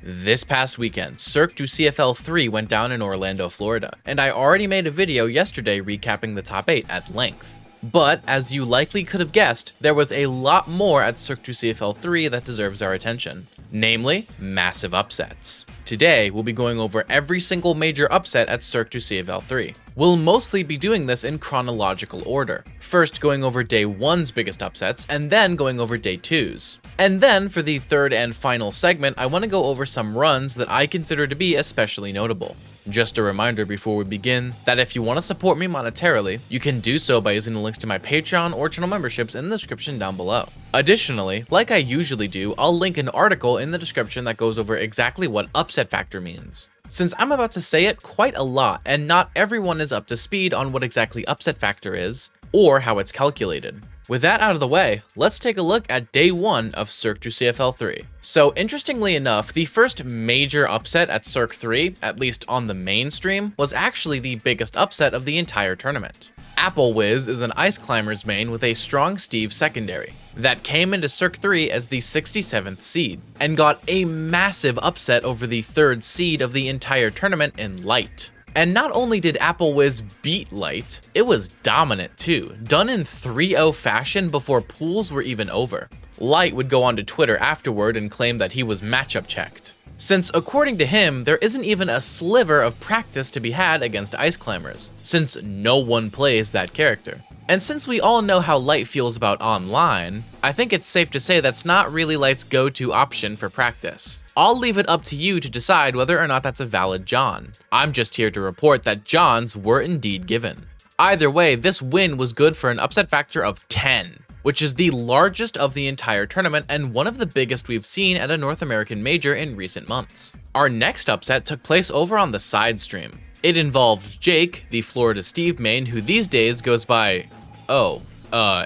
This past weekend, Cirque Du CFL 3 went down in Orlando, Florida, and I already made a video yesterday recapping the top 8 at length. But, as you likely could have guessed, there was a lot more at Cirque Du CFL 3 that deserves our attention. Namely, massive upsets. Today, we'll be going over every single major upset at Cirque Du CFL 3. We'll mostly be doing this in chronological order, first going over day 1's biggest upsets, and then going over day 2's. And then, for the third and final segment, I want to go over some runs that I consider to be especially notable. Just a reminder before we begin that if you want to support me monetarily, you can do so by using the links to my Patreon or channel memberships in the description down below. Additionally, like I usually do, I'll link an article in the description that goes over exactly what upset factor means, since I'm about to say it quite a lot and not everyone is up to speed on what exactly upset factor is or how it's calculated. With that out of the way, let's take a look at day 1 of Cirque Du CFL 3. So interestingly enough, the first major upset at Cirque 3, at least on the mainstream, was actually the biggest upset of the entire tournament. Applewiz is an ice climber's main with a strong Steve secondary that came into Cirque 3 as the 67th seed and got a massive upset over the 3rd seed of the entire tournament in Light. And not only did Applewiz beat Light, it was dominant too, done in 3-0 fashion before pools were even over. Light would go on to Twitter afterward and claim that he was matchup checked, since according to him, there isn't even a sliver of practice to be had against ice climbers, since no one plays that character. And since we all know how Light feels about online, I think it's safe to say that's not really Light's go-to option for practice. I'll leave it up to you to decide whether or not that's a valid John. I'm just here to report that Johns were indeed given. Either way, this win was good for an upset factor of 10, which is the largest of the entire tournament and one of the biggest we've seen at a North American major in recent months. Our next upset took place over on the side stream. It involved Jake, the Florida Steve main, who these days goes by...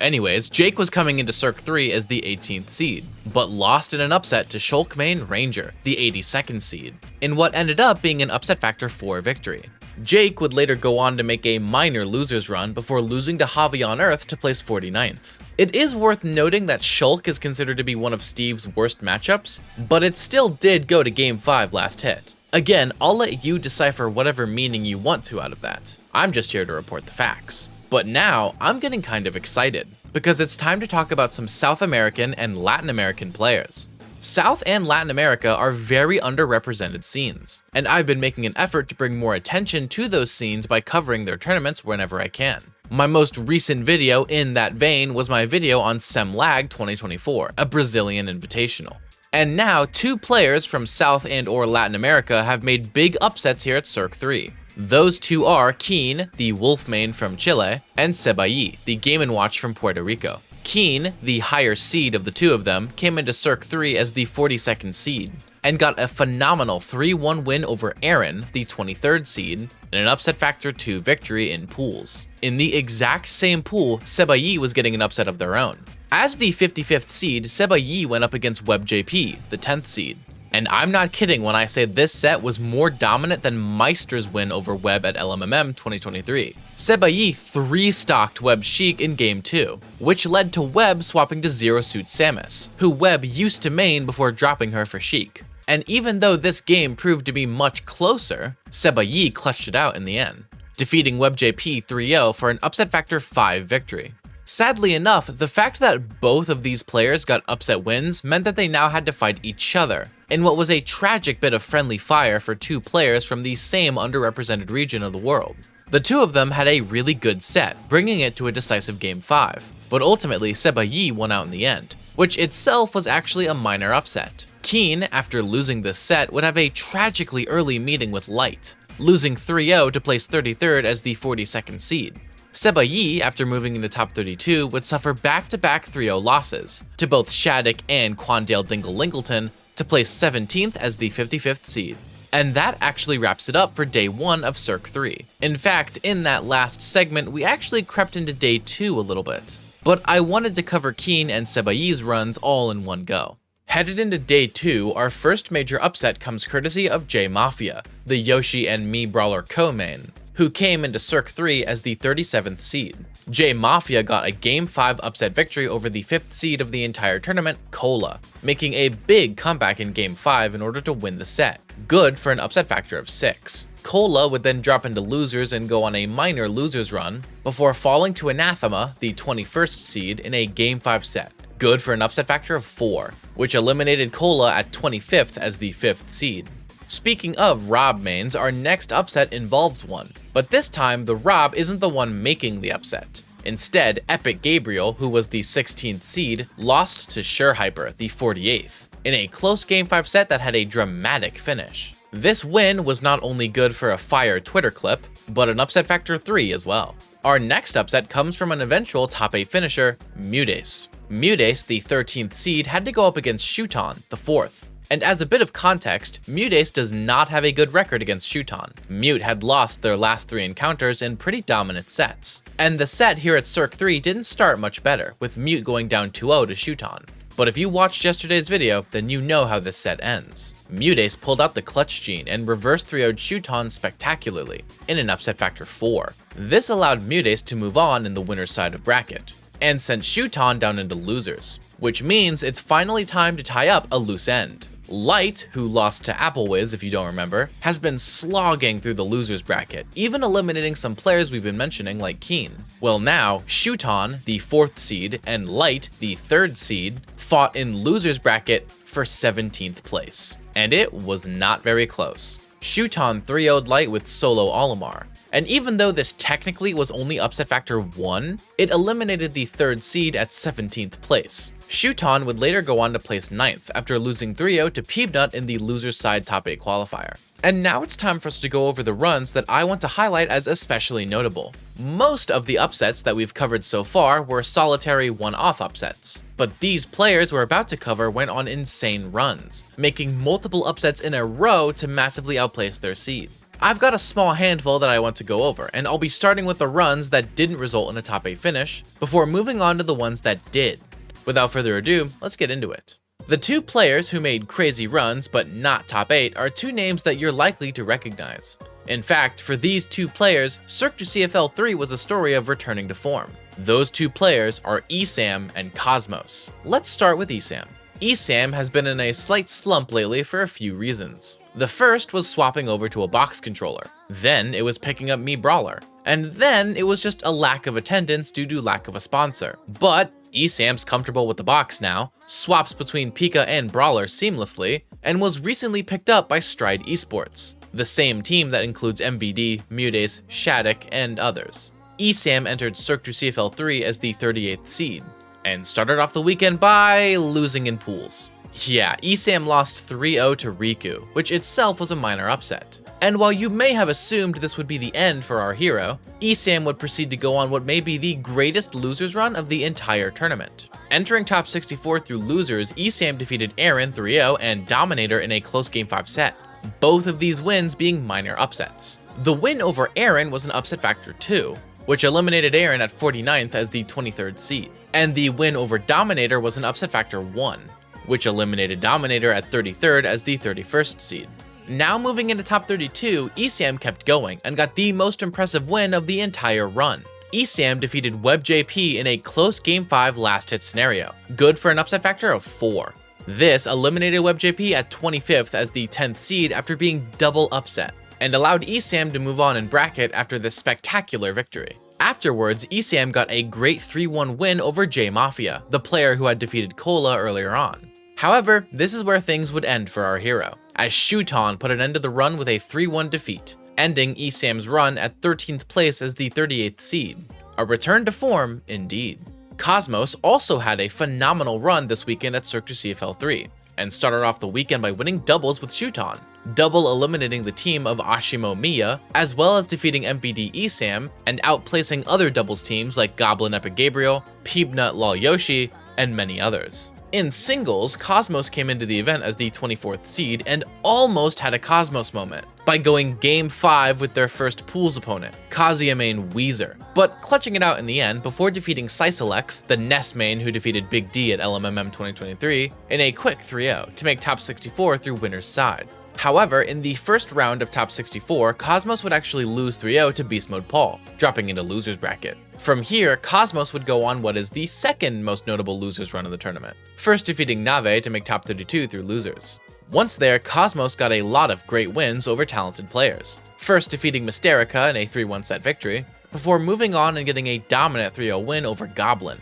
anyways, Jake was coming into Cirque 3 as the 18th seed, but lost in an upset to Shulk main Ranger, the 82nd seed, in what ended up being an upset factor 4 victory. Jake would later go on to make a minor losers run before losing to Javi on Earth to place 49th. It is worth noting that Shulk is considered to be one of Steve's worst matchups, but it still did go to Game 5 last hit. Again, I'll let you decipher whatever meaning you want to out of that. I'm just here to report the facts. But now, I'm getting kind of excited, because it's time to talk about some South American and Latin American players. South and Latin America are very underrepresented scenes, and I've been making an effort to bring more attention to those scenes by covering their tournaments whenever I can. My most recent video in that vein was my video on SEMLAG 2024, a Brazilian invitational. And now, 2 players from South and or Latin America have made big upsets here at Cirque 3. Those 2 are Keen, the Wolf main from Chile, and Sebai, the Game & Watch from Puerto Rico. Keen, the higher seed of the 2 of them, came into Cirque 3 as the 42nd seed, and got a phenomenal 3-1 win over Aaron, the 23rd seed, and an upset factor 2 victory in pools. In the exact same pool, Sebai was getting an upset of their own. As the 55th seed, Sebai went up against WebJP, the 10th seed. And I'm not kidding when I say this set was more dominant than Meister's win over Web at LMMM 2023. Sebai 3-stocked Web Sheik in Game 2, which led to Web swapping to Zero Suit Samus, who Web used to main before dropping her for Sheik. And even though this game proved to be much closer, Sebai clutched it out in the end, defeating WebJP 3-0 for an upset factor 5 victory. Sadly enough, the fact that both of these players got upset wins meant that they now had to fight each other, in what was a tragic bit of friendly fire for 2 players from the same underrepresented region of the world. The 2 of them had a really good set, bringing it to a decisive Game 5, but ultimately Sebai won out in the end, which itself was actually a minor upset. Keen, after losing this set, would have a tragically early meeting with Light, losing 3-0 to place 33rd as the 42nd seed. Sebai, after moving into top 32, would suffer back-to-back 3-0 losses, to both Shattuck and Quandale Dingle Lingleton, to place 17th as the 55th seed. And that actually wraps it up for day 1 of Cirque 3. In fact, in that last segment, we actually crept into day 2 a little bit. But I wanted to cover Keen and Sebai's runs all in one go. Headed into day 2, our first major upset comes courtesy of J Mafia, the Yoshi and Me Brawler co-main, who came into Cirque 3 as the 37th seed. J Mafia got a Game 5 upset victory over the 5th seed of the entire tournament, Cola, making a big comeback in Game 5 in order to win the set. Good for an upset factor of 6. Cola would then drop into losers and go on a minor losers run, before falling to Anathema, the 21st seed, in a Game 5 set. Good for an upset factor of 4, which eliminated Cola at 25th as the 5th seed. Speaking of Rob mains, our next upset involves one, but this time the Rob isn't the one making the upset. Instead, Epic Gabriel, who was the 16th seed, lost to SureHyper, the 48th, in a close Game 5 set that had a dramatic finish. This win was not only good for a fire Twitter clip, but an upset factor 3 as well. Our next upset comes from an eventual top 8 finisher, Mutace. Mutace, the 13th seed, had to go up against Shuton, the 4th. And as a bit of context, Mutace does not have a good record against Shuton. Mute had lost their last 3 encounters in pretty dominant sets. And the set here at Cirque 3 didn't start much better, with Mute going down 2-0 to Shuton. But if you watched yesterday's video, then you know how this set ends. Mutace pulled out the clutch gene and reverse 3-0'd Shuton spectacularly, in an upset factor 4. This allowed Mutace to move on in the winner's side of bracket, and sent Shuton down into losers, which means it's finally time to tie up a loose end. Light, who lost to Applewiz if you don't remember, has been slogging through the losers bracket, even eliminating some players we've been mentioning like Keen. Well now, Shuton, the 4th seed, and Light, the 3rd seed, fought in losers bracket for 17th place. And it was not very close. Shuton 3-0'd Light with solo Olimar. And even though this technically was only upset factor 1, it eliminated the 3rd seed at 17th place. Shuton would later go on to place 9th after losing 3-0 to Peanut in the loser's side top 8 qualifier. And now it's time for us to go over the runs that I want to highlight as especially notable. Most of the upsets that we've covered so far were solitary one-off upsets, but these players we're about to cover went on insane runs, making multiple upsets in a row to massively outplace their seed. I've got a small handful that I want to go over, and I'll be starting with the runs that didn't result in a top 8 finish, before moving on to the ones that did. Without further ado, let's get into it. The 2 players who made crazy runs but not top 8 are 2 names that you're likely to recognize. In fact, for these 2 players, Cirque Du CFL 3 was a story of returning to form. Those 2 players are Esam and Cosmos. Let's start with Esam. Esam has been in a slight slump lately for a few reasons. The first was swapping over to a box controller, then it was picking up Mii Brawler, and then it was just a lack of attendance due to lack of a sponsor. But Esam's comfortable with the box now, swaps between Pika and Brawler seamlessly, and was recently picked up by Stride Esports, the same team that includes MVD, Mutace, Shattuck, and others. Esam entered Cirque Du CFL 3 as the 38th seed, and started off the weekend by losing in pools. Yeah, Esam lost 3-0 to Riku, which itself was a minor upset. And while you may have assumed this would be the end for our hero, Esam would proceed to go on what may be the greatest losers run of the entire tournament. Entering top 64 through losers, Esam defeated Aaron 3-0 and Dominator in a close Game 5 set, both of these wins being minor upsets. The win over Aaron was an upset factor 2, which eliminated Aaron at 49th as the 23rd seed. And the win over Dominator was an upset factor 1, which eliminated Dominator at 33rd as the 31st seed. Now moving into top 32, Esam kept going and got the most impressive win of the entire run. Esam defeated WebJP in a close Game 5 last hit scenario, good for an upset factor of 4. This eliminated WebJP at 25th as the 10th seed after being double upset, and allowed Esam to move on in bracket after this spectacular victory. Afterwards, Esam got a great 3-1 win over J Mafia, the player who had defeated Cola earlier on. However, this is where things would end for our hero, as Shuton put an end to the run with a 3-1 defeat, ending Esam's run at 13th place as the 38th seed. A return to form, indeed. Cosmos also had a phenomenal run this weekend at Cirque Du CFL 3, and started off the weekend by winning doubles with Shuton, double eliminating the team of Ashimo Miya, as well as defeating MVD Esam, and outplacing other doubles teams like Goblin Epic Gabriel, Peanut Lol Yoshi, and many others. In singles, Cosmos came into the event as the 24th seed and almost had a Cosmos moment by going Game 5 with their first pools opponent, Kazuya main Weezer, but clutching it out in the end before defeating Sisalex, the Ness main who defeated Big D at LMMM 2023, in a quick 3-0 to make top 64 through winner's side. However, in the first round of top 64, Cosmos would actually lose 3-0 to Beast Mode Paul, dropping into losers bracket. From here, Cosmos would go on what is the second most notable losers run of the tournament, first defeating Nave to make top 32 through losers. Once there, Cosmos got a lot of great wins over talented players, first defeating Mysterica in a 3-1 set victory, before moving on and getting a dominant 3-0 win over Goblin.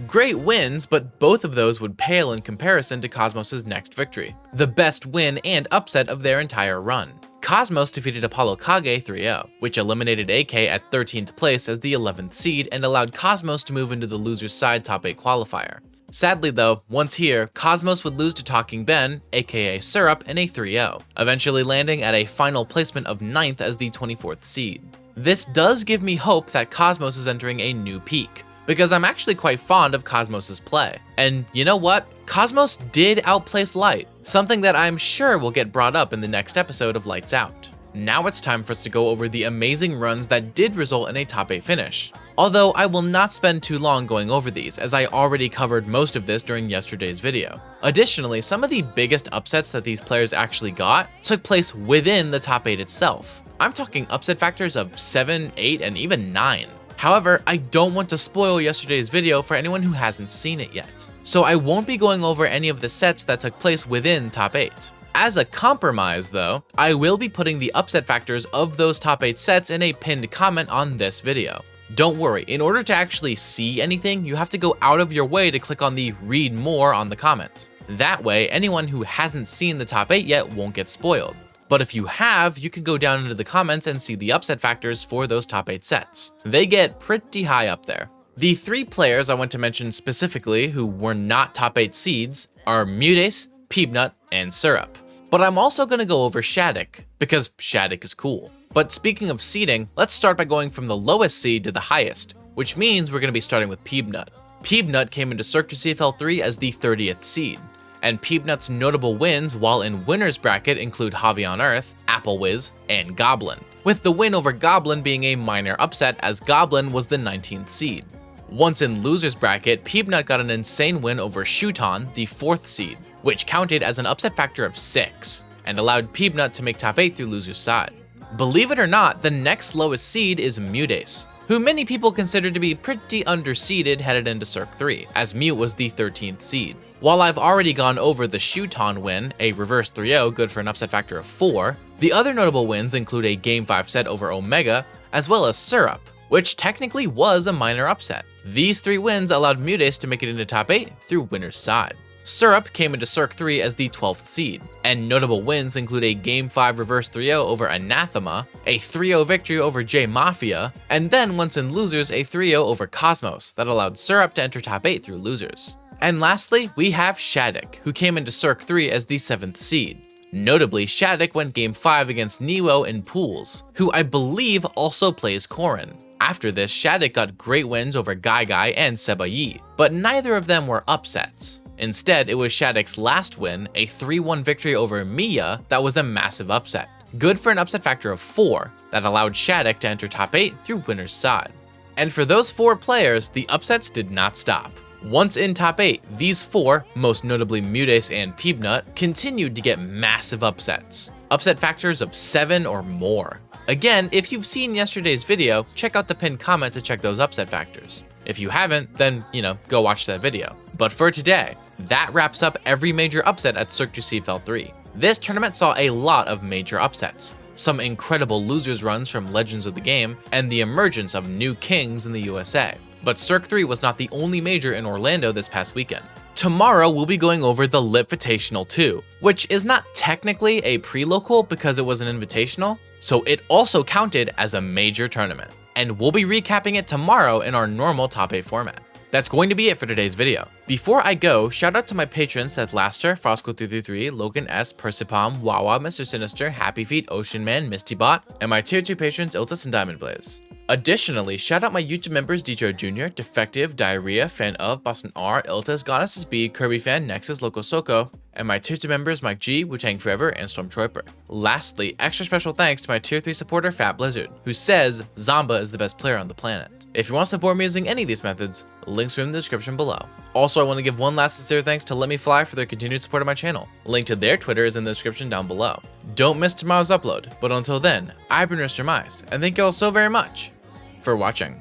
Great wins, but both of those would pale in comparison to Cosmos' next victory, the best win and upset of their entire run. Cosmos defeated Apollo Kage 3-0, which eliminated AK at 13th place as the 11th seed and allowed Cosmos to move into the loser's side top 8 qualifier. Sadly though, once here, Cosmos would lose to Talking Ben, aka Syrup, in a 3-0, eventually landing at a final placement of 9th as the 24th seed. This does give me hope that Cosmos is entering a new peak, because I'm actually quite fond of Cosmos' play. And you know what? Cosmos did outplace Light, something that I'm sure will get brought up in the next episode of Lights Out. Now it's time for us to go over the amazing runs that did result in a top 8 finish. Although I will not spend too long going over these, as I already covered most of this during yesterday's video. Additionally, some of the biggest upsets that these players actually got took place within the top 8 itself. I'm talking upset factors of 7, 8, and even 9. However, I don't want to spoil yesterday's video for anyone who hasn't seen it yet, so I won't be going over any of the sets that took place within top 8. As a compromise though, I will be putting the upset factors of those top 8 sets in a pinned comment on this video. Don't worry, in order to actually see anything, you have to go out of your way to click on the read more on the comment. That way, anyone who hasn't seen the top 8 yet won't get spoiled. But if you have, you can go down into the comments and see the upset factors for those top 8 sets. They get pretty high up there. The 3 players I want to mention specifically who were not top 8 seeds are Mutace, Peanut, and Syrup. But I'm also going to go over Shattuck, because Shattuck is cool. But speaking of seeding, let's start by going from the lowest seed to the highest, which means we're going to be starting with Peanut. Peanut came into Cirque Du CFL 3 as the 30th seed. And Peanut's notable wins while in winner's bracket include Javi on Earth, Apple Whiz, and Goblin, with the win over Goblin being a minor upset as Goblin was the 19th seed. Once in loser's bracket, Peanut got an insane win over Shuton, the 4th seed, which counted as an upset factor of 6, and allowed Peanut to make top 8 through loser's side. Believe it or not, the next lowest seed is Mutace, who many people consider to be pretty underseeded headed into Cirque 3, as Mute was the 13th seed. While I've already gone over the Shuton win, a reverse 3-0 good for an upset factor of 4, the other notable wins include a Game 5 set over Omega, as well as Syrup, which technically was a minor upset. These 3 wins allowed Mutace to make it into top 8 through winner's side. Syrup came into Cirque 3 as the 12th seed, and notable wins include a Game 5 reverse 3-0 over Anathema, a 3-0 victory over J Mafia, and then once in losers a 3-0 over Cosmos that allowed Syrup to enter top 8 through losers. And lastly, we have Shattuck, who came into Cirque 3 as the 7th seed. Notably, Shattuck went Game 5 against Neo in pools, who I believe also plays Corrin. After this, Shattuck got great wins over Guy and Sebayi, but neither of them were upsets. Instead, it was Shattuck's last win, a 3-1 victory over Mia, that was a massive upset. Good for an upset factor of 4, that allowed Shattuck to enter top 8 through winner's side. And for those 4 players, the upsets did not stop. Once in top 8, these 4, most notably Mutace and Peanut, continued to get massive upsets. Upset factors of 7 or more. Again, if you've seen yesterday's video, check out the pinned comment to check those upset factors. If you haven't, then, go watch that video. But for today, that wraps up every major upset at Cirque Du CFL 3. This tournament saw a lot of major upsets, some incredible losers runs from legends of the game, and the emergence of new kings in the USA. But Cirque 3 was not the only major in Orlando this past weekend. Tomorrow, we'll be going over the Litvitational 2, which is not technically a pre-local because it was an invitational, so it also counted as a major tournament. And we'll be recapping it tomorrow in our normal top 8 format. That's going to be it for today's video. Before I go, shout out to my patrons Seth Laster, Frosco333, Logan S, Persipalm, Wawa, Mr. Sinister, Happy Feet, Ocean Man, Mistybot, and my tier 2 patrons Iltis and Diamond Blaze. Additionally, shout out my YouTube members DJ Jr., Defective, Diarrhea, Fan of, Boston R, Iltis, God SSB, Kirby Fan, Nexus, Loco Soco, and my tier 2 members Mike G, Wu-Tang Forever, and Stormtrooper. Lastly, extra special thanks to my tier 3 supporter Fat Blizzard, who says Zamba is the best player on the planet. If you want to support me using any of these methods, links are in the description below. Also, I want to give one last sincere thanks to Let Me Fly for their continued support of my channel. Link to their Twitter is in the description down below. Don't miss tomorrow's upload, but until then, I've been Mr. Mice, and thank you all so very much for watching.